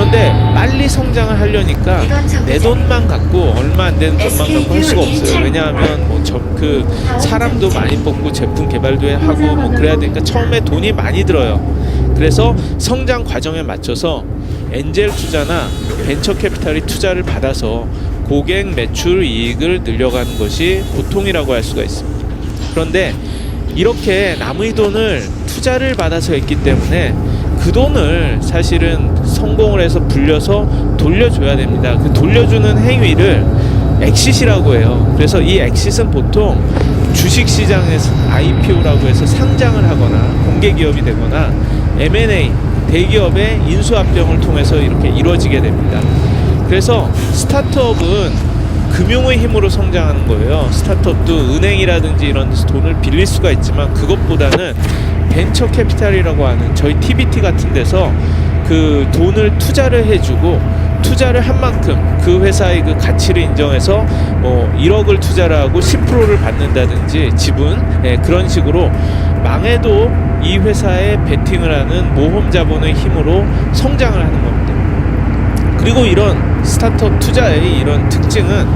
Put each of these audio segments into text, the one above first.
그런데 빨리 성장을 하려니까 내 돈만 갖고 얼마 안 되는 돈만 갖고 할 수가 없어요. 왜냐하면 뭐 그 사람도 많이 뽑고 제품 개발도 하고 뭐 그래야 되니까 처음에 돈이 많이 들어요. 그래서 성장 과정에 맞춰서 엔젤 투자나 벤처 캐피탈이 투자를 받아서 고객 매출 이익을 늘려가는 것이 보통이라고 할 수가 있습니다. 그런데 이렇게 남의 돈을 투자를 받아서 했기 때문에 그 돈을 사실은 성공을 해서 불려서 돌려줘야 됩니다. 그 돌려주는 행위를 엑싯이라고 해요. 그래서 이 엑싯은 보통 주식시장에서 IPO라고 해서 상장을 하거나 공개기업이 되거나 M&A 대기업의 인수합병을 통해서 이렇게 이루어지게 됩니다. 그래서 스타트업은 금융의 힘으로 성장하는 거예요. 스타트업도 은행이라든지 이런 데서 돈을 빌릴 수가 있지만 그것보다는 벤처 캐피탈이라고 하는 저희 TBT 같은 데서 그 돈을 투자를 해주고 투자를 한 만큼 그 회사의 그 가치를 인정해서 뭐 1억을 투자를 하고 10%를 받는다든지 지분, 그런 식으로 망해도 이 회사에 베팅을 하는 모험 자본의 힘으로 성장을 하는 겁니다. 그리고 이런 스타트업 투자의 이런 특징은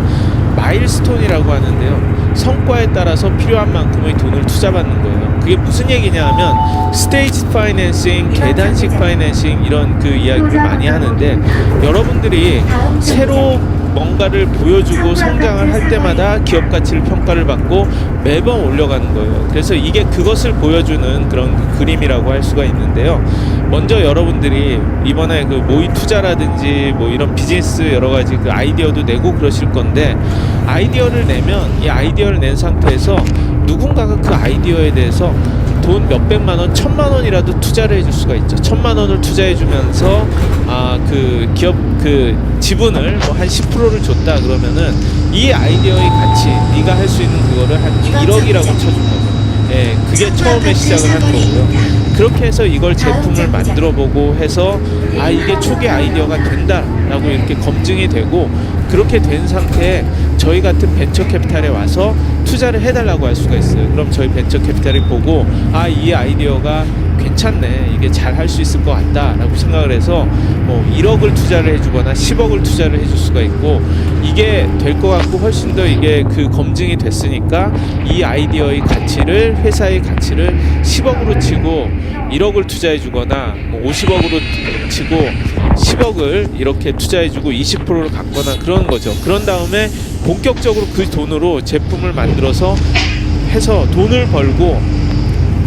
마일스톤이라고 하는데요. 성과에 따라서 필요한 만큼의 돈을 투자받는 거예요. 그게 무슨 얘기냐 하면 스테이지 파이낸싱, 계단식 파이낸싱 이런 그 이야기를 많이 하는데 여러분들이 새로 뭔가를 보여주고 성장을 할 때마다 기업 가치를 평가를 받고 매번 올려가는 거예요. 그래서 이게 그것을 보여주는 그런 그 그림이라고 할 수가 있는데요. 먼저 여러분들이 이번에 그 모의 투자라든지 뭐 이런 비즈니스 여러 가지 그 아이디어도 내고 그러실 건데 아이디어를 내면 이 아이디어를 낸 상태에서 누군가가 그 아이디어에 대해서 돈 몇백만 원, 1,000만 원이라도 투자를 해줄 수가 있죠. 1,000만 원을 투자해 주면서 그 기업 그 지분을 뭐 한 10%를 줬다 그러면은 이 아이디어의 가치, 네가 할 수 있는 그거를 한 1억이라고 쳐준 거죠. 예, 그게 처음에 시작을 한 거고요. 그렇게 해서 이걸 제품을 만들어 보고 해서 이게 초기 아이디어가 된다라고 이렇게 검증이 되고 그렇게 된 상태에 저희 같은 벤처 캐피탈에 와서 투자를 해달라고 할 수가 있어요. 그럼 저희 벤처 캐피탈이 보고 이 아이디어가 괜찮네, 이게 잘 할 수 있을 것 같다 라고 생각을 해서 뭐 1억을 투자를 해주거나 10억을 투자를 해줄 수가 있고 이게 될 것 같고 훨씬 더 이게 그 검증이 됐으니까 이 아이디어의 가치를 회사의 가치를 10억으로 치고 1억을 투자해 주거나 뭐 50억으로 치고 10억을 이렇게 투자해 주고 20%를 갖거나 그런 거죠. 그런 다음에 본격적으로 그 돈으로 제품을 만들어서 해서 돈을 벌고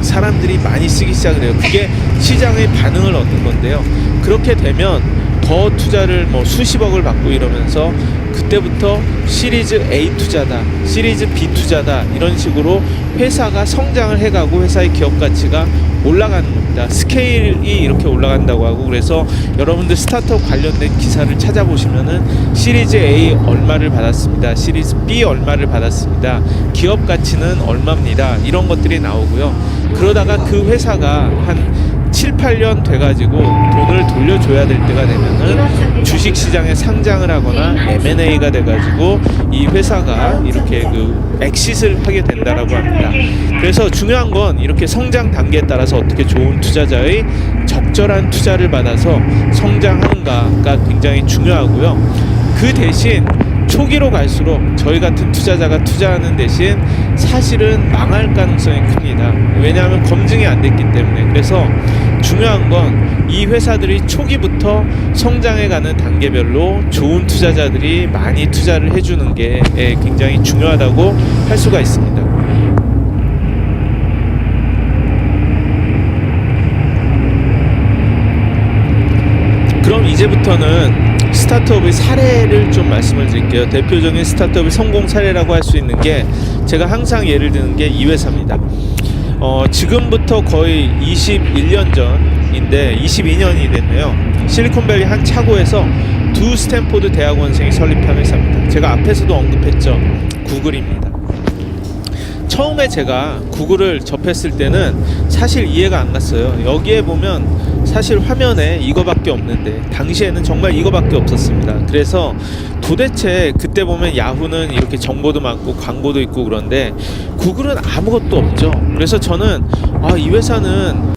사람들이 많이 쓰기 시작을 해요. 그게 시장의 반응을 얻는 건데요. 그렇게 되면 더 투자를 뭐 수십억을 받고 이러면서 그때부터 시리즈 A 투자다, 시리즈 B 투자다 이런 식으로 회사가 성장을 해가고 회사의 기업 가치가 올라가는 겁니다. 스케일이 이렇게 올라간다고 하고 그래서 여러분들 스타트업 관련된 기사를 찾아보시면은 시리즈 A 얼마를 받았습니다. 시리즈 B 얼마를 받았습니다. 기업 가치는 얼마입니다. 이런 것들이 나오고요. 그러다가 그 회사가 한 7, 8년 돼가지고 돈을 돌려줘야 될 때가 되면은 주식시장에 상장을 하거나 M&A가 돼가지고 이 회사가 이렇게 그 엑싯을 하게 된다라고 합니다. 그래서 중요한 건 이렇게 성장 단계에 따라서 어떻게 좋은 투자자의 적절한 투자를 받아서 성장하는가가 굉장히 중요하고요. 그 대신 초기로 갈수록 저희 같은 투자자가 투자하는 대신 사실은 망할 가능성이 큽니다. 왜냐하면 검증이 안 됐기 때문에. 그래서 중요한 건 이 회사들이 초기부터 성장해가는 단계별로 좋은 투자자들이 많이 투자를 해주는 게 굉장히 중요하다고 할 수가 있습니다. 그럼 이제부터는 스타트업의 사례를 좀 말씀을 드릴게요. 대표적인 스타트업의 성공 사례라고 할 수 있는 게 제가 항상 예를 드는 게 이 회사입니다. 지금부터 거의 21년 전인데 22년이 됐네요. 실리콘밸리 한 차고에서 두 스탠포드 대학원생이 설립한 회사입니다. 제가 앞에서도 언급했죠. 구글입니다. 처음에 제가 구글을 접했을 때는 사실 이해가 안 갔어요. 여기에 보면 사실 화면에 이거밖에 없는데 당시에는 정말 이거밖에 없었습니다. 그래서 도대체 그때 보면 야후는 이렇게 정보도 많고 광고도 있고 그런데 구글은 아무것도 없죠. 그래서 저는 이 회사는